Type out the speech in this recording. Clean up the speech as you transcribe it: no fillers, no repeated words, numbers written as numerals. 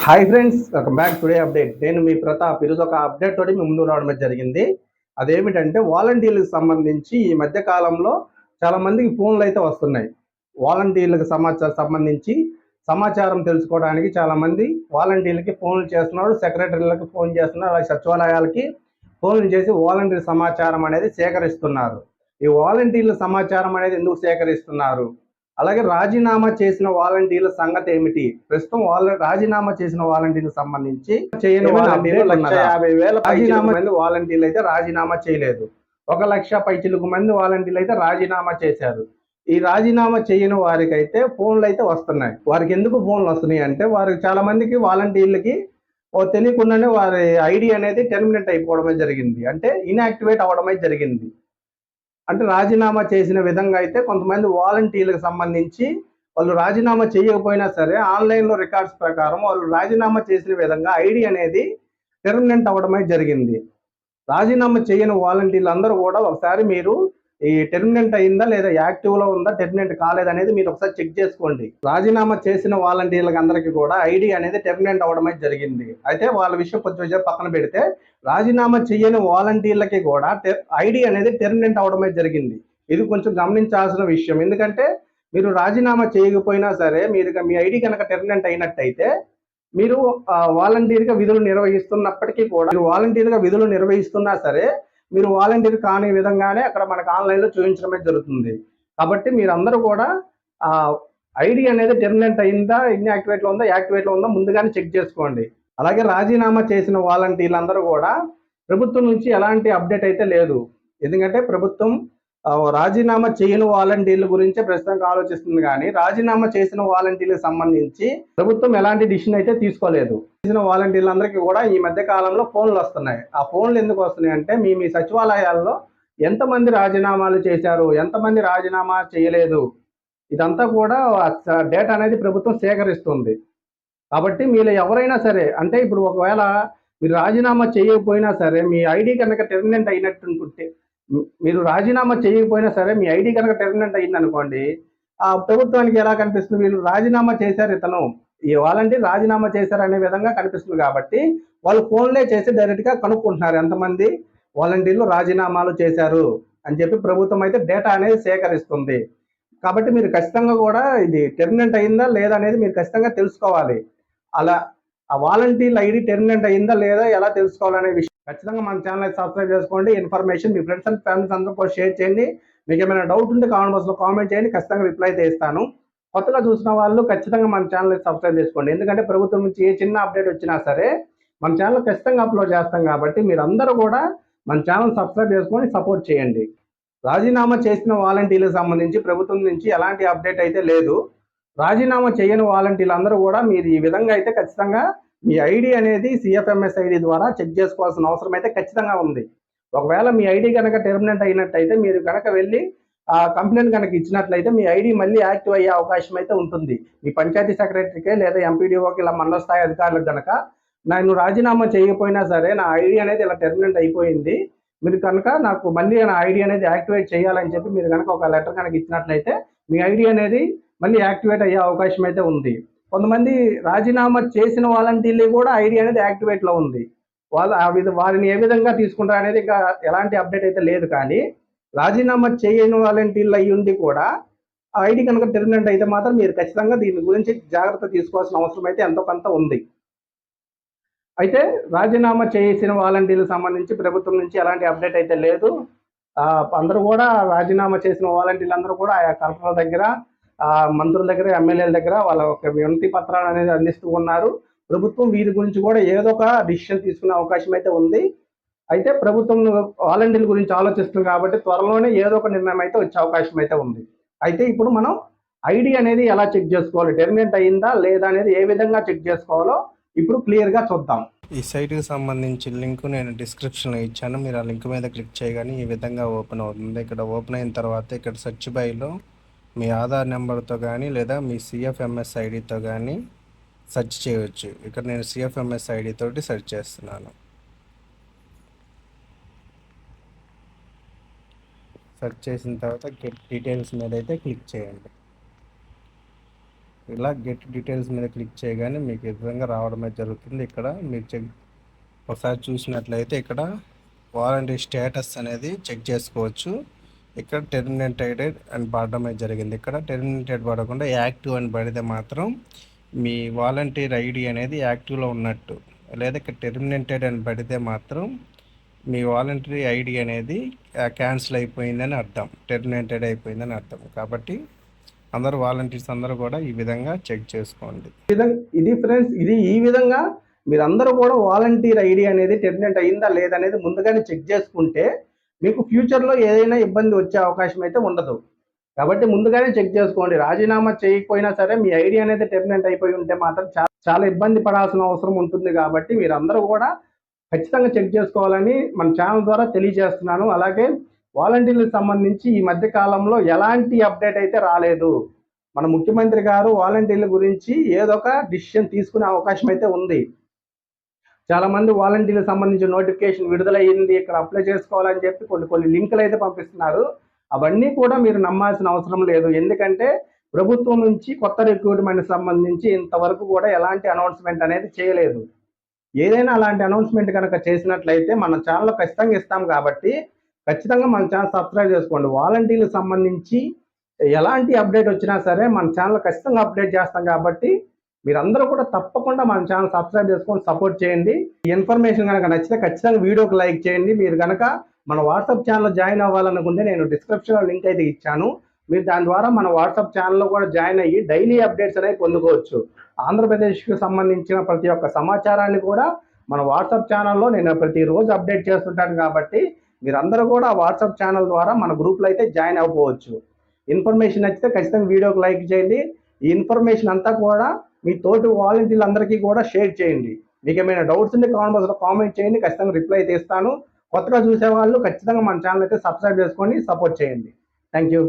Hi friends, welcome back today update. నేను మీ ప్రతాప్. ఈరోజు ఒక అప్డేట్ తోటి మీ ముందు రావడం జరిగింది. అదేమిటంటే వాలంటీర్లకు సంబంధించి ఈ మధ్య కాలంలో చాలా మందికి ఫోన్లు అయితే వస్తున్నాయి. వాలంటీర్లకు సంబంధించి సమాచారం తెలుసుకోవడానికి చాలా మంది వాలంటీర్లకి ఫోన్లు చేస్తున్నారు, సెక్రటరీలకు ఫోన్ చేస్తున్నారు, అలాగే సచివాలయాలకి ఫోన్లు చేసి వాలంటీర్ సమాచారం అనేది సేకరిస్తున్నారు. ఈ వాలంటీర్ల సమాచారం అనేది ఎందుకు సేకరిస్తున్నారు, అలాగే రాజీనామా చేసిన వాలంటీర్ల సంగతి ఏమిటి, ప్రస్తుతం రాజీనామా చేసిన వాలంటీర్లకు సంబంధించి చేయని వాలంటీర్లు 1,50,000 రాజీనామా మంది వాలంటీర్లు అయితే రాజీనామా చేయలేదు. 1,00,000 పైచిలుకు మంది వాలంటీర్లు అయితే రాజీనామా చేశారు. ఈ రాజీనామా చేయని వారికి అయితే ఫోన్లు అయితే వస్తున్నాయి. వారికి ఎందుకు ఫోన్లు వస్తున్నాయి అంటే, వారికి చాలా మందికి వాలంటీర్లకి తెలియకుండానే వారి ఐడి అనేది టెర్మినేట్ అయిపోవడమే జరిగింది, అంటే ఇన్యాక్టివేట్ అవ్వడమే జరిగింది. అంటే రాజీనామా చేసిన విధంగా అయితే కొంతమంది వాలంటీర్లకు సంబంధించి వాళ్ళు రాజీనామా చేయకపోయినా సరే ఆన్లైన్లో రికార్డ్స్ ప్రకారం వాళ్ళు రాజీనామా చేసిన విధంగా ఐడి అనేది టెర్మినేట్ అవ్వడమే జరిగింది. రాజీనామా చేయని వాలంటీర్లు అందరూ కూడా ఒకసారి మీరు ఈ టెర్మినేట్ అయిందా లేదా యాక్టివ్లో ఉందా, టెర్మినేట్ కాలేదనేది మీరు ఒకసారి చెక్ చేసుకోండి. రాజీనామా చేసిన వాలంటీర్లకు అందరికీ కూడా ఐడి అనేది టెర్మినేట్ అవ్వడమే జరిగింది. అయితే వాళ్ళ విషయం కొంచెం పక్కన పెడితే, రాజీనామా చేయని వాలంటీర్లకి కూడా ఐడి అనేది టెర్మినేట్ అవ్వడమే జరిగింది. ఇది కొంచెం గమనించాల్సిన విషయం. ఎందుకంటే మీరు రాజీనామా చేయకపోయినా సరే మీ ఐడి కనుక టెర్మినేట్ అయినట్టయితే మీరు వాలంటీర్గా విధులు నిర్వహిస్తున్నప్పటికీ కూడా, మీరు వాలంటీర్గా విధులు నిర్వహిస్తున్నా సరే మీరు వాలంటీర్ కాని విధంగానే అక్కడ మనకు ఆన్లైన్లో చూపించడమే జరుగుతుంది. కాబట్టి మీరందరూ కూడా ఐడి అనేది టెర్మినేట్ అయిందా, ఇన్యాక్టివేట్లో ఉందా, యాక్టివేట్లో ఉందా ముందుగానే చెక్ చేసుకోండి. అలాగే రాజీనామా చేసిన వాలంటీర్లందరూ కూడా ప్రభుత్వం నుంచి ఎలాంటి అప్డేట్ అయితే లేదు. ఎందుకంటే ప్రభుత్వం రాజీనామా చేయని వాలంటీర్ల గురించే ప్రస్తుతానికి ఆలోచిస్తుంది, కానీ రాజీనామా చేసిన వాలంటీర్లకు సంబంధించి ప్రభుత్వం ఎలాంటి డిసిషన్ అయితే తీసుకోలేదు. చేసిన వాలంటీర్లందరికీ కూడా ఈ మధ్య కాలంలో ఫోన్లు వస్తున్నాయి. ఆ ఫోన్లు ఎందుకు వస్తున్నాయి అంటే, మీ సచివాలయాల్లో ఎంతమంది రాజీనామాలు చేశారు, ఎంతమంది రాజీనామా చేయలేదు, ఇదంతా కూడా డేటా అనేది ప్రభుత్వం సేకరిస్తుంది. కాబట్టి మీరు ఎవరైనా సరే, అంటే ఇప్పుడు ఒకవేళ మీరు రాజీనామా చేయకపోయినా సరే మీ ఐడి కనుక టెర్మినేట్ అయినట్టు అనుకుంటే, మీరు రాజీనామా చేయకపోయినా సరే మీ ఐడి కనుక టెర్మినేట్ అయింది అనుకోండి, ఆ ప్రభుత్వానికి ఎలా కనిపిస్తుంది, వీళ్ళు రాజీనామా చేశారు, ఇతను ఈ వాలంటీర్ రాజీనామా చేశారు అనే విధంగా కనిపిస్తుంది. కాబట్టి వాళ్ళు ఫోన్లే చేసి డైరెక్ట్గా కనుక్కుంటున్నారు ఎంతమంది వాలంటీర్లు రాజీనామాలు చేశారు అని చెప్పి ప్రభుత్వం అయితే డేటా అనేది సేకరిస్తుంది. కాబట్టి మీరు ఖచ్చితంగా కూడా ఇది టెర్మినేట్ అయిందా లేదా అనేది మీరు ఖచ్చితంగా తెలుసుకోవాలి. అలా ఆ వాలంటీర్ల ఐడి టెర్మినేట్ అయిందా లేదా ఎలా తెలుసుకోవాలనే విషయం ఖచ్చితంగా మన ఛానల్ సబ్స్క్రైబ్ చేసుకోండి. Information me friends and families అందరూ కూడా షేర్ చేయండి. మీకు ఏమైనా డౌట్ ఉంటే కామెంట్ బాక్స్లో కామెంట్ చేయండి, ఖచ్చితంగా రిప్లై అయితే ఇస్తాను. కొత్తగా చూసిన వాళ్ళు ఖచ్చితంగా మన ఛానల్ సబ్స్క్రైబ్ చేసుకోండి. ఎందుకంటే ప్రభుత్వం నుంచి ఏ చిన్న అప్డేట్ వచ్చినా సరే మన ఛానల్ ఖచ్చితంగా అప్లోడ్ చేస్తాం. కాబట్టి మీరు అందరూ కూడా మన ఛానల్ సబ్స్క్రైబ్ చేసుకొని సపోర్ట్ చేయండి. రాజీనామా చేసిన వాలంటీర్లకు సంబంధించి ప్రభుత్వం నుంచి ఎలాంటి అప్డేట్ అయితే లేదు. రాజీనామా చేయని వాలంటీర్లు అందరూ కూడా మీరు ఈ విధంగా అయితే ఖచ్చితంగా మీ ఐడి అనేది సిఎఫ్ఎంఎస్ ఐడి ద్వారా చెక్ చేసుకోవాల్సిన అవసరం అయితే ఖచ్చితంగా ఉంది. ఒకవేళ మీ ఐడి కనుక టెర్మినేట్ అయినట్టయితే మీరు కనుక వెళ్ళి కంప్లైంట్ కనుక ఇచ్చినట్లయితే మీ ఐడి మళ్ళీ యాక్టివ్ అయ్యే అవకాశం అయితే ఉంటుంది. మీ పంచాయతీ సెక్రటరీకే లేదా ఎంపీడీఓకి ఇలా మండల స్థాయి అధికారులకు కనుక నేను రాజీనామా చేయకపోయినా సరే నా ఐడి అనేది ఇలా టెర్మినేట్ అయిపోయింది, మీరు కనుక నాకు మళ్ళీ నా ఐడి అనేది యాక్టివేట్ చేయాలని చెప్పి మీరు కనుక ఒక లెటర్ కనుక ఇచ్చినట్లయితే మీ ఐడి అనేది మళ్ళీ యాక్టివేట్ అయ్యే అవకాశం అయితే ఉంది. కొంతమంది రాజీనామా చేసిన వాలంటీర్లు కూడా ఐడి అనేది యాక్టివేట్లో ఉంది. వారిని ఏ విధంగా తీసుకుంటారు అనేది ఇంకా ఎలాంటి అప్డేట్ అయితే లేదు. కానీ రాజీనామా చేయని వాలంటీర్లు అయ్యి ఉండి కూడా ఆ ఐడి కనుక టెర్మినేట్ అయితే మాత్రం మీరు ఖచ్చితంగా దీని గురించి జాగ్రత్త తీసుకోవాల్సిన అవసరం అయితే ఎంతో కొంత ఉంది. అయితే రాజీనామా చేసిన వాలంటీర్లకు సంబంధించి ప్రభుత్వం నుంచి ఎలాంటి అప్డేట్ అయితే లేదు. అందరూ కూడా రాజీనామా చేసిన వాలంటీర్లు అందరూ కూడా ఆయా కలెక్టర్ల దగ్గర, మంత్రుల దగ్గర, ఎమ్మెల్యేల దగ్గర వాళ్ళ ఒక వినతి పత్రాలు అనేది అందిస్తూ ఉన్నారు. ప్రభుత్వం వీరి గురించి కూడా ఏదో ఒక డిసిషన్ తీసుకునే అవకాశం అయితే ఉంది. అయితే ప్రభుత్వం వాలంటీర్ల గురించి ఆలోచిస్తుంది కాబట్టి త్వరలోనే ఏదో ఒక నిర్ణయం అయితే వచ్చే అవకాశం అయితే ఉంది. అయితే ఇప్పుడు మనం ఐడి అనేది ఎలా చెక్ చేసుకోవాలి, టెర్మినేట్ అయిందా లేదా అనేది ఏ విధంగా చెక్ చేసుకోవాలో ఇప్పుడు క్లియర్గా చూద్దాం. ఈ సైట్కి సంబంధించి లింక్ నేను డిస్క్రిప్షన్లో ఇచ్చాను. మీరు ఆ లింక్ మీద క్లిక్ చేయగానే ఈ విధంగా ఓపెన్ అవుతుంది. ఇక్కడ ఓపెన్ అయిన తర్వాత ఇక్కడ సెర్చ్ బైలో మీ ఆధార్ నెంబర్తో కానీ లేదా మీ సిఎఫ్ఎంఎస్ ఐడితో కానీ సెర్చ్ చేయవచ్చు. ఇక్కడ నేను సిఎఫ్ఎంఎస్ ఐడి తోటి సెర్చ్ చేస్తున్నాను. సెర్చ్ చేసిన తర్వాత గెట్ డీటెయిల్స్ మీద అయితే క్లిక్ చేయండి. ఇలా గెట్ డీటెయిల్స్ మీద క్లిక్ చేయగానే మీకు ఈ విధంగా రావడమే జరుగుతుంది. ఇక్కడ మీరు ఒకసారి చూసినట్లయితే ఇక్కడ వారంటీ స్టేటస్ అనేది చెక్ చేసుకోవచ్చు. ఇక్కడ టెర్మినేటెడ్ అని పడడమే జరిగింది. ఇక్కడ టెర్మినేటెడ్ పడకుండా యాక్టివ్ అని పడితే మాత్రం మీ వాలంటీర్ ఐడి అనేది యాక్టివ్లో ఉన్నట్టు. లేదా ఇక్కడ టెర్మినేటెడ్ అని పడితే మాత్రం మీ వాలంటరీ ఐడి అనేది క్యాన్సిల్ అయిపోయిందని అర్థం, టెర్మినేటెడ్ అయిపోయిందని అర్థం. కాబట్టి అందరూ వాలంటీర్స్ అందరూ కూడా ఈ విధంగా చెక్ చేసుకోండి. ఇది ఫ్రెండ్స్, ఈ విధంగా మీరందరూ కూడా వాలంటీర్ ఐడి అనేది టెర్మినేట్ అయిందా లేదనేది ముందుగానే చెక్ చేసుకుంటే మీకు ఫ్యూచర్లో ఏదైనా ఇబ్బంది వచ్చే అవకాశం అయితే ఉండదు. కాబట్టి ముందుగానే చెక్ చేసుకోండి. రాజీనామా చేయకపోయినా సరే మీ ఐడి అనేది టెర్మినేట్ అయిపోయి ఉంటే మాత్రం చాలా ఇబ్బంది పడాల్సిన అవసరం ఉంటుంది. కాబట్టి మీరందరూ కూడా ఖచ్చితంగా చెక్ చేసుకోవాలని మన ఛానల్ ద్వారా తెలియజేస్తున్నాను. అలాగే వాలంటీర్లకు సంబంధించి ఈ మధ్య కాలంలో ఎలాంటి అప్డేట్ అయితే రాలేదు. మన ముఖ్యమంత్రి గారు వాలంటీర్ల గురించి ఏదో ఒక డిసిషన్ తీసుకునే అవకాశం అయితే ఉంది. చాలా మంది వాలంటీర్లకు సంబంధించిన నోటిఫికేషన్ విడుదలయ్యింది, ఇక్కడ అప్లై చేసుకోవాలని చెప్పి కొన్ని లింకులు అయితే పంపిస్తున్నారు. అవన్నీ కూడా మీరు నమ్మాల్సిన అవసరం లేదు. ఎందుకంటే ప్రభుత్వం నుంచి కొత్త రిక్రూట్మెంట్ సంబంధించి ఇంతవరకు కూడా ఎలాంటి అనౌన్స్మెంట్ అనేది చేయలేదు. ఏదైనా అలాంటి అనౌన్స్మెంట్ కనుక చేసినట్లయితే మన ఛానల్లో ఖచ్చితంగా ఇస్తాం. కాబట్టి ఖచ్చితంగా మన ఛానల్ సబ్స్క్రైబ్ చేసుకోండి. వాలంటీర్లకు సంబంధించి ఎలాంటి అప్డేట్ వచ్చినా సరే మన ఛానల్ ఖచ్చితంగా అప్డేట్ చేస్తాం. కాబట్టి మీరందరూ కూడా తప్పకుండా మన ఛానల్ సబ్స్క్రైబ్ చేసుకొని సపోర్ట్ చేయండి. ఈ ఇన్ఫర్మేషన్ కనుక నచ్చితే ఖచ్చితంగా వీడియోకి లైక్ చేయండి. మీరు కనుక మన వాట్సాప్ ఛానల్లో జాయిన్ అవ్వాలనుకుంటే నేను డిస్క్రిప్షన్లో లింక్ అయితే ఇచ్చాను. మీరు దాని ద్వారా మన వాట్సాప్ ఛానల్లో కూడా జాయిన్ అయ్యి డైలీ అప్డేట్స్ అనేవి పొందుకోవచ్చు. ఆంధ్రప్రదేశ్కి సంబంధించిన ప్రతి ఒక్క సమాచారాన్ని కూడా మన వాట్సాప్ ఛానల్లో నేను ప్రతిరోజు అప్డేట్ చేస్తుంటాను. కాబట్టి మీరందరూ కూడా వాట్సాప్ ఛానల్ ద్వారా మన గ్రూప్లో అయితే జాయిన్ అవ్వవచ్చు. ఇన్ఫర్మేషన్ నచ్చితే ఖచ్చితంగా వీడియోకి లైక్ చేయండి. ఈ ఇన్ఫర్మేషన్ అంతా కూడా మీ తోటి వాలంటీర్లందరికీ కూడా షేర్ చేయండి. మీకు ఏమైనా డౌట్స్ ఉంటే కామెంట్ బాక్స్లో కామెంట్ చేయండి, ఖచ్చితంగా రిప్లై అయితే ఇస్తాను. కొత్తగా చూసే వాళ్ళు ఖచ్చితంగా మన ఛానల్ అయితే సబ్స్క్రైబ్ చేసుకొని సపోర్ట్ చేయండి. Thank you.